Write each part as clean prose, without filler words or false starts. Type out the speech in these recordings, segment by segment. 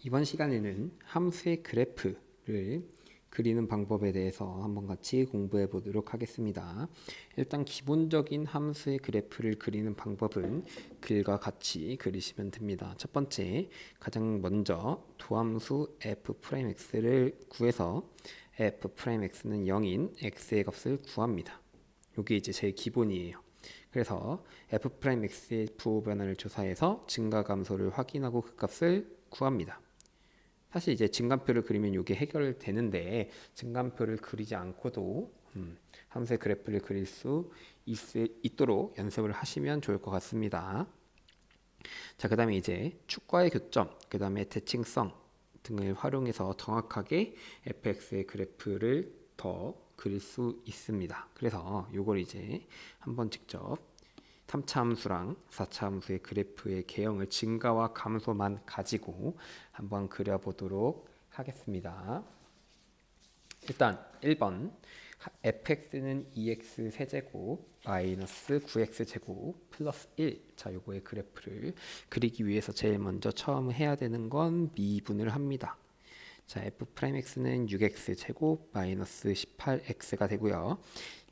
이번 시간에는 함수의 그래프를 그리는 방법에 대해서 한번 같이 공부해 보도록 하겠습니다. 일단 기본적인 함수의 그래프를 그리는 방법은 글과 같이 그리시면 됩니다. 첫 번째, 가장 먼저 도함수 f'x를 구해서 f'x는 0인 x의 값을 구합니다. 이게 이제 제일 기본이에요. 그래서 f'x의 부호 변화를 조사해서 증가 감소를 확인하고 그 값을 구합니다. 사실 이제 증감표를 그리면 이게 해결되는데 증감표를 그리지 않고도 함수의 그래프를 그릴 수 있도록 연습을 하시면 좋을 것 같습니다. 자, 그 다음에 이제 축과의 교점, 그 다음에 대칭성 등을 활용해서 정확하게 fx의 그래프를 더 그릴 수 있습니다. 그래서 이걸 이제 한번 직접 3차 함수랑 4차 함수의 그래프의 개형을 증가와 감소만 가지고 한번 그려보도록 하겠습니다. 일단 1번 fx는 2x 세제곱 마이너스 9x 제곱 플러스 1. 자, 요거의 그래프를 그리기 위해서 제일 먼저 처음 해야 되는 건 미분을 합니다. 자, f'x는 6x 제곱 마이너스 18x가 되고요.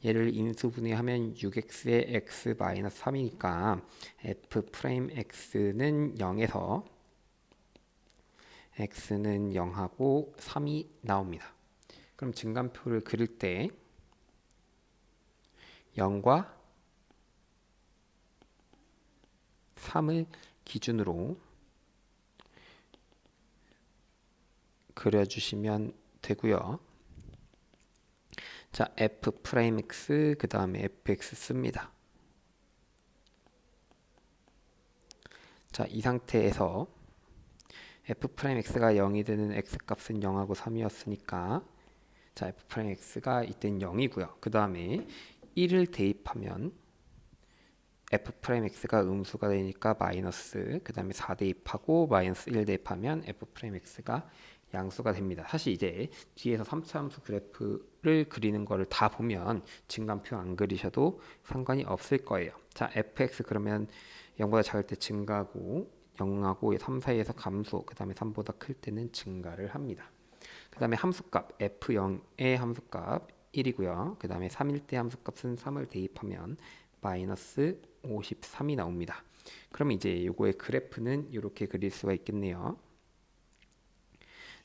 얘를 인수분해하면 6x의 x 마이너스 3이니까 f'x는 0에서 x는 0하고 3이 나옵니다. 그럼 증감표를 그릴 때 0과 3을 기준으로 그려주시면 되고요. 자, f'x 그 다음에 fx 씁니다. 자, 이 상태에서 f'x가 0이 되는 x값은 0하고 3이었으니까 자, f'x가 이땐 0이고요. 그 다음에 1을 대입하면 f'x가 음수가 되니까 마이너스, 그 다음에 4 대입하고 마이너스 1 대입하면 f'x가 양수가 됩니다. 사실 이제 뒤에서 3차 함수 그래프를 그리는 거를 다 보면 증감표 안 그리셔도 상관이 없을 거예요. 자, fx 그러면 0보다 작을 때 증가하고 0하고 3 사이에서 감소, 그 다음에 3보다 클 때는 증가를 합니다. 그 다음에 함수값 f0의 함수값 1이고요. 그 다음에 3일 때 함수값은 3을 대입하면 마이너스 53이 나옵니다. 그럼 이제 요거의 그래프는 이렇게 그릴 수가 있겠네요.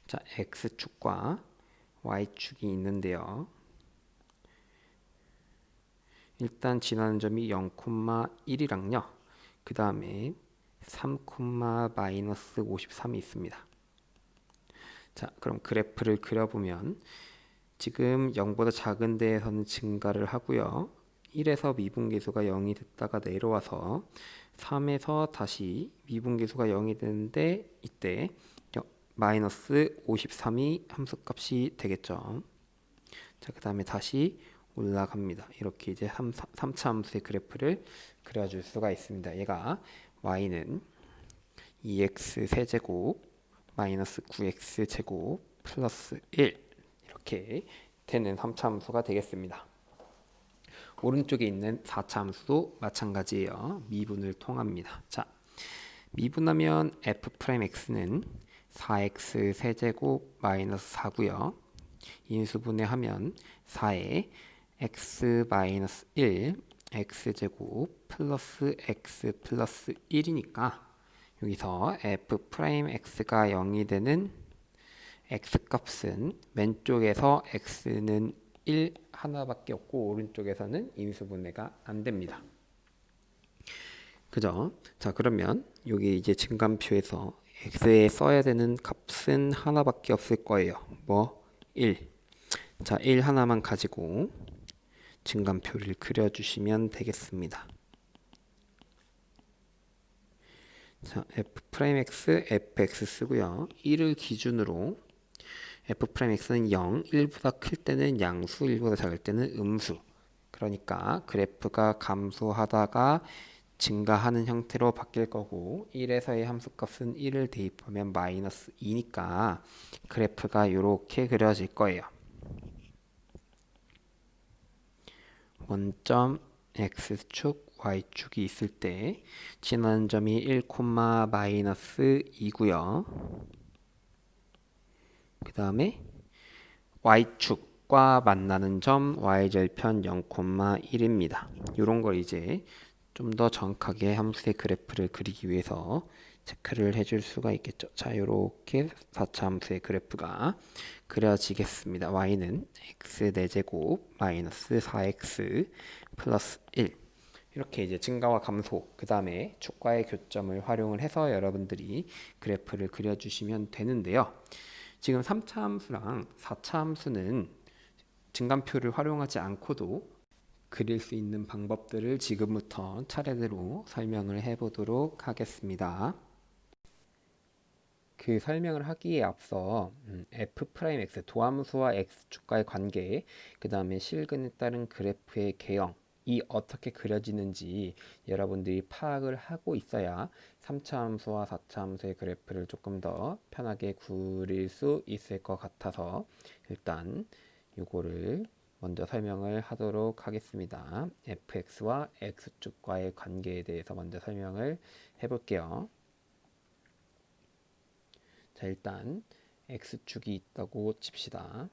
자, x축과 y축이 있는데요. 일단 지나는 점이 0,1이랑요. 그 다음에 3, 마이너스 53이 있습니다. 자, 그럼 그래프를 그려보면 지금 0보다 작은 데에서는 증가를 하고요. 1에서 미분계수가 0이 됐다가 내려와서 3에서 다시 미분계수가 0이 되는데 이때 마이너스 53이 함수값이 되겠죠. 자, 그 다음에 다시 올라갑니다. 이렇게 이제 3차 함수의 그래프를 그려줄 수가 있습니다. 얘가 y는 2x 세제곱 마이너스 9x 제곱 플러스 1 이렇게 되는 3차 함수가 되겠습니다. 오른쪽에 있는 4차 함수도 마찬가지예요. 미분을 통합니다. 자, 미분하면 f'x는 4x 세제곱 마이너스 4고요. 인수분해하면 4에 x 마이너스 1 x제곱 플러스 x 플러스 1이니까 여기서 f'x가 0이 되는 x값은 왼쪽에서 x는 1 하나밖에 없고 오른쪽에서는 인수분해가 안 됩니다. 그죠? 자, 그러면 여기 이제 증감표에서 x에 써야 되는 값은 하나밖에 없을 거예요. 뭐 1. 자, 1 하나만 가지고 증감표를 그려주시면 되겠습니다. 자, f'x, fx 쓰고요. 1을 기준으로 f'x는 0, 1보다 클 때는 양수, 1보다 작을 때는 음수. 그러니까 그래프가 감소하다가 증가하는 형태로 바뀔 거고 1에서의 함수값은 1을 대입하면 마이너스 2니까 그래프가 이렇게 그려질 거예요. 원점 x축, y축이 있을 때 지나는 점이 1, 마이너스 2고요. 그 다음에 y축과 만나는 점 y절편 0,1입니다. 이런 걸 이제 좀 더 정확하게 함수의 그래프를 그리기 위해서 체크를 해줄 수가 있겠죠. 자, 이렇게 4차 함수의 그래프가 그려지겠습니다. y는 x 4제곱 마이너스 4x 플러스 1 이렇게 이제 증가와 감소 그 다음에 축과의 교점을 활용을 해서 여러분들이 그래프를 그려주시면 되는데요. 지금 3차 함수랑 4차 함수는 증감표를 활용하지 않고도 그릴 수 있는 방법들을 지금부터 차례대로 설명을 해보도록 하겠습니다. 그 설명을 하기에 앞서 f'x 도함수와 x축과의 관계, 그 다음에 실근에 따른 그래프의 개형이 어떻게 그려지는지 여러분들이 파악을 하고 있어야 3차 함수와 4차 함수의 그래프를 조금 더 편하게 그릴 수 있을 것 같아서 일단 요거를 먼저 설명을 하도록 하겠습니다. fx와 x축과의 관계에 대해서 먼저 설명을 해볼게요. 자, 일단 x축이 있다고 칩시다.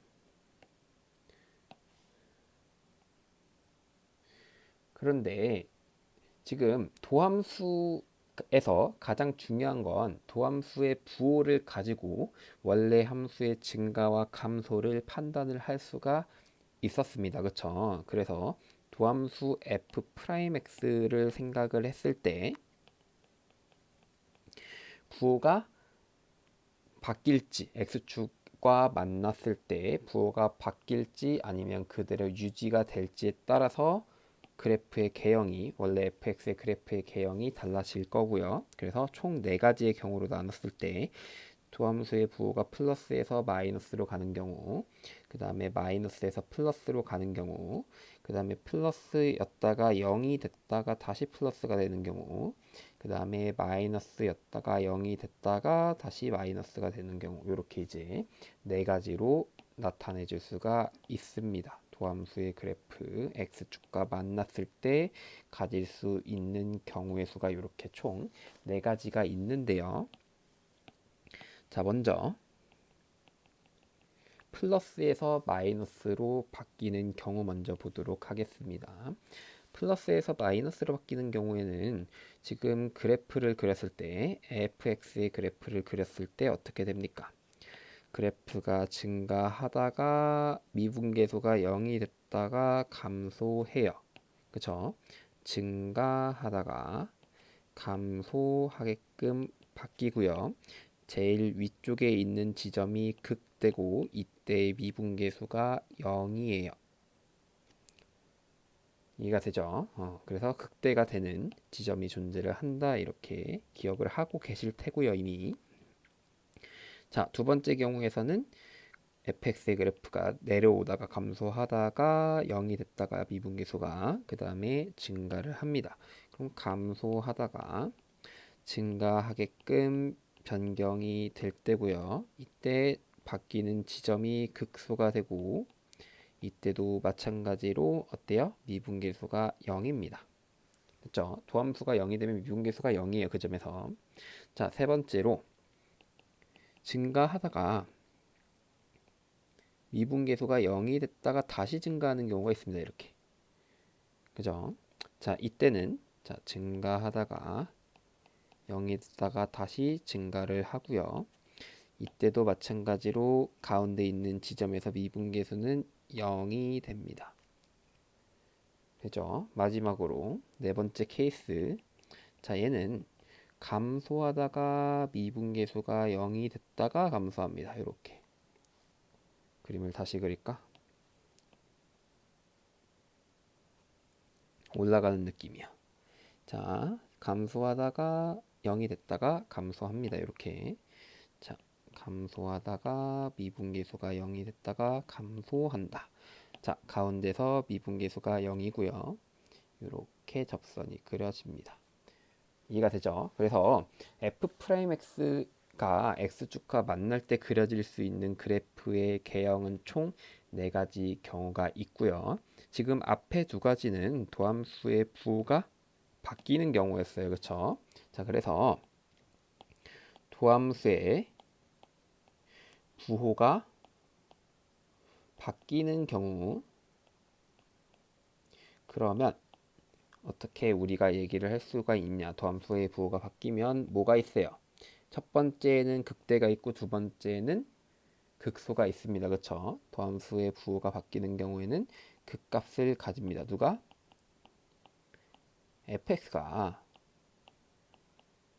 그런데 지금 도함수에서 가장 중요한 건 도함수의 부호를 가지고 원래 함수의 증가와 감소를 판단을 할 수가 있었습니다. 그렇죠? 그래서 도함수 f'x를 생각을 했을 때 부호가 바뀔지 x축과 만났을 때 부호가 바뀔지 아니면 그대로 유지가 될지에 따라서 그래프의 개형이 원래 fx의 그래프의 개형이 달라질 거고요. 그래서 총 4가지의 경우로 나눴을 때 도함수의 부호가 플러스에서 마이너스로 가는 경우, 그 다음에 마이너스에서 플러스로 가는 경우, 그 다음에 플러스였다가 0이 됐다가 다시 플러스가 되는 경우, 그 다음에 마이너스였다가 0이 됐다가 다시 마이너스가 되는 경우, 이렇게 이제 4가지로 나타내 줄 수가 있습니다. 도함수의 그래프 x축과 만났을 때 가질 수 있는 경우의 수가 이렇게 총 4가지가 있는데요. 자, 먼저 플러스에서 마이너스로 바뀌는 경우 먼저 보도록 하겠습니다. 플러스에서 마이너스로 바뀌는 경우에는 지금 그래프를 그렸을 때 fx의 그래프를 그렸을 때 어떻게 됩니까? 그래프가 증가하다가 미분계수가 0이 됐다가 감소해요. 그쵸? 증가하다가 감소하게끔 바뀌고요. 제일 위쪽에 있는 지점이 극대고 이때 미분계수가 0이에요. 이해가 되죠? 그래서 극대가 되는 지점이 존재를 한다 이렇게 기억을 하고 계실 테고요 이미. 자, 두 번째 경우에서는 fx의 그래프가 내려오다가 감소하다가 0이 됐다가 미분계수가 그 다음에 증가를 합니다. 그럼 감소하다가 증가하게끔 변경이 될 때고요. 이때 바뀌는 지점이 극소가 되고 이때도 마찬가지로 어때요? 미분계수가 0입니다. 그렇죠? 도함수가 0이 되면 미분계수가 0이에요. 그 점에서. 자, 세 번째로 증가하다가 미분계수가 0이 됐다가 다시 증가하는 경우가 있습니다. 이렇게. 그죠? 자, 이때는 자, 증가하다가 0이 됐다가 다시 증가를 하고요. 이때도 마찬가지로 가운데 있는 지점에서 미분계수는 0이 됩니다. 되죠? 마지막으로 네 번째 케이스. 자, 얘는 감소하다가 미분계수가 0이 됐다가 감소합니다. 이렇게 그림을 다시 그릴까? 올라가는 느낌이야. 자, 감소하다가 0이 됐다가 감소합니다. 이렇게. 자, 감소하다가 미분계수가 0이 됐다가 감소한다. 자, 가운데서 미분계수가 0이고요. 이렇게 접선이 그려집니다. 이해가 되죠? 그래서 f'x가 x축과 만날 때 그려질 수 있는 그래프의 개형은 총 4가지 경우가 있고요. 지금 앞에 2가지는 도함수의 부호가 바뀌는 경우였어요. 그렇죠? 자, 그래서 도함수의 부호가 바뀌는 경우, 그러면 어떻게 우리가 얘기를 할 수가 있냐? 도함수의 부호가 바뀌면 뭐가 있어요? 첫 번째는 극대가 있고 두 번째는 극소가 있습니다. 그렇죠? 도함수의 부호가 바뀌는 경우에는 극값을 가집니다. 누가? fx가.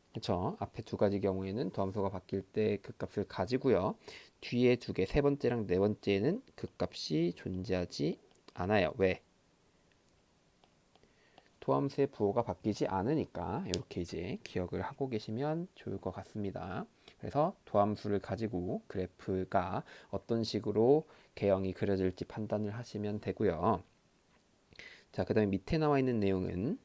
그렇죠? 앞에 두 가지 경우에는 도함수가 바뀔 때 극값을 가지고요. 뒤에 두 개, 세 번째랑 네 번째는 극값이 존재하지 않아요. 왜? 도함수의 부호가 바뀌지 않으니까 이렇게 이제 기억을 하고 계시면 좋을 것 같습니다. 그래서 도함수를 가지고 그래프가 어떤 식으로 개형이 그려질지 판단을 하시면 되고요. 자, 그 다음에 밑에 나와 있는 내용은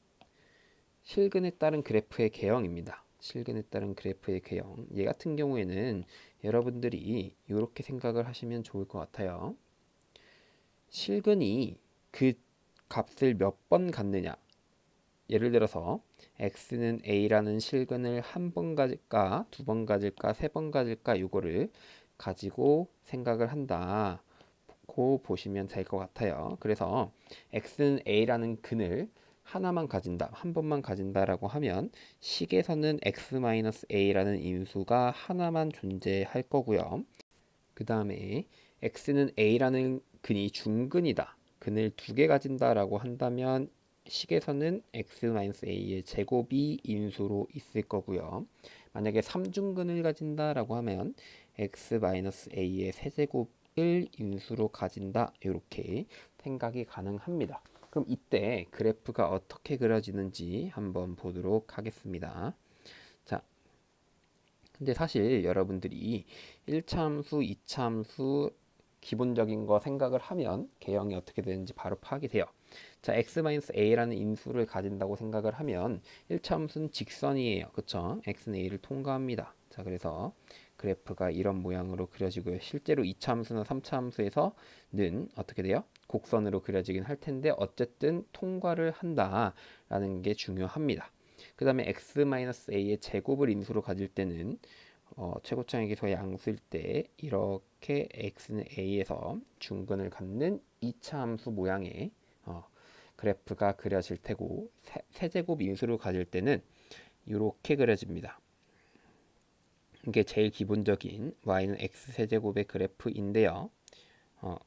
실근에 따른 그래프의 개형입니다. 실근에 따른 그래프의 개형. 얘 같은 경우에는 여러분들이 이렇게 생각을 하시면 좋을 것 같아요. 실근이 그 값을 몇 번 갖느냐. 예를 들어서 x는 a라는 실근을 한 번 가질까, 두 번 가질까, 세 번 가질까 이거를 가지고 생각을 한다고 보시면 될 것 같아요. 그래서 x는 a라는 근을 하나만 가진다, 한 번만 가진다라고 하면 식에서는 x-a라는 인수가 하나만 존재할 거고요. 그 다음에 x는 a라는 근이 중근이다, 근을 두 개 가진다라고 한다면 식에서는 x-a의 제곱이 인수로 있을 거고요. 만약에 3중근을 가진다라고 하면 x-a의 세제곱을 인수로 가진다, 이렇게 생각이 가능합니다. 그럼 이때 그래프가 어떻게 그려지는지 한번 보도록 하겠습니다. 자, 근데 사실 여러분들이 1차 함수, 2차 함수 기본적인 거 생각을 하면 개형이 어떻게 되는지 바로 파악이 돼요. 자, x-a라는 인수를 가진다고 생각을 하면 1차 함수는 직선이에요. 그쵸? x는 a를 통과합니다. 자, 그래서 그래프가 이런 모양으로 그려지고요. 실제로 2차 함수나 3차 함수에서는 어떻게 돼요? 곡선으로 그려지긴 할 텐데 어쨌든 통과를 한다라는 게 중요합니다. 그 다음에 x-a의 제곱을 인수로 가질 때는 최고차항에서 양수일 때 이렇게 x는 a에서 중근을 갖는 2차 함수 모양의 그래프가 그려질 테고, 세제곱 인수로 가질 때는 이렇게 그려집니다. 이게 제일 기본적인 y는 x 세제곱의 그래프인데요.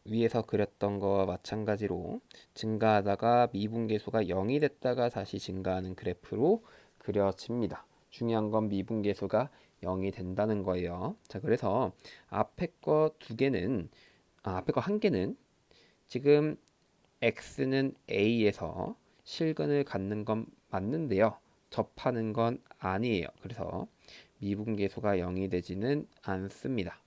위에서 그렸던 거와 마찬가지로 증가하다가 미분계수가 0이 됐다가 다시 증가하는 그래프로 그려집니다. 중요한 건 미분계수가 0이 된다는 거예요. 자, 그래서 앞에 거 두 개는, 앞에 거 한 개는 지금 x는 a에서 실근을 갖는 건 맞는데요. 접하는 건 아니에요. 그래서 미분계수가 0이 되지는 않습니다.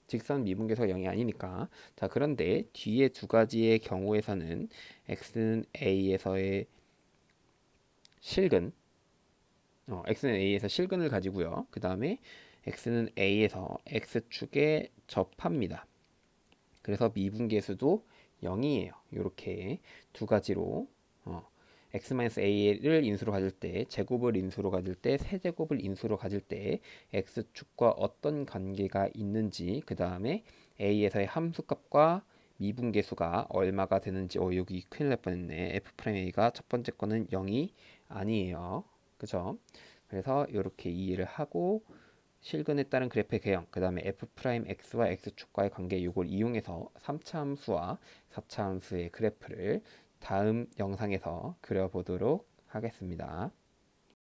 직선 미분계수가 0이 아니니까. 자, 그런데 뒤에 두 가지의 경우에서는 x는 a에서의 실근, x는 a에서 실근을 가지고요. 그 다음에 x는 a에서 x축에 접합니다. 그래서 미분계수도 0이에요. 이렇게 두 가지로 x-a를 인수로 가질 때, 제곱을 인수로 가질 때, 세제곱을 인수로 가질 때 x축과 어떤 관계가 있는지, 그 다음에 a에서의 함수값과 미분계수가 얼마가 되는지. 여기 큰일 날 뻔했네. f'a가 첫 번째 거는 0이 아니에요. 그죠? 그래서 이렇게 이해를 하고 실근에 따른 그래프의 개형, 그 다음에 f'x와 x축과의 관계, 이걸 이용해서 3차 함수와 4차 함수의 그래프를 다음 영상에서 그려보도록 하겠습니다.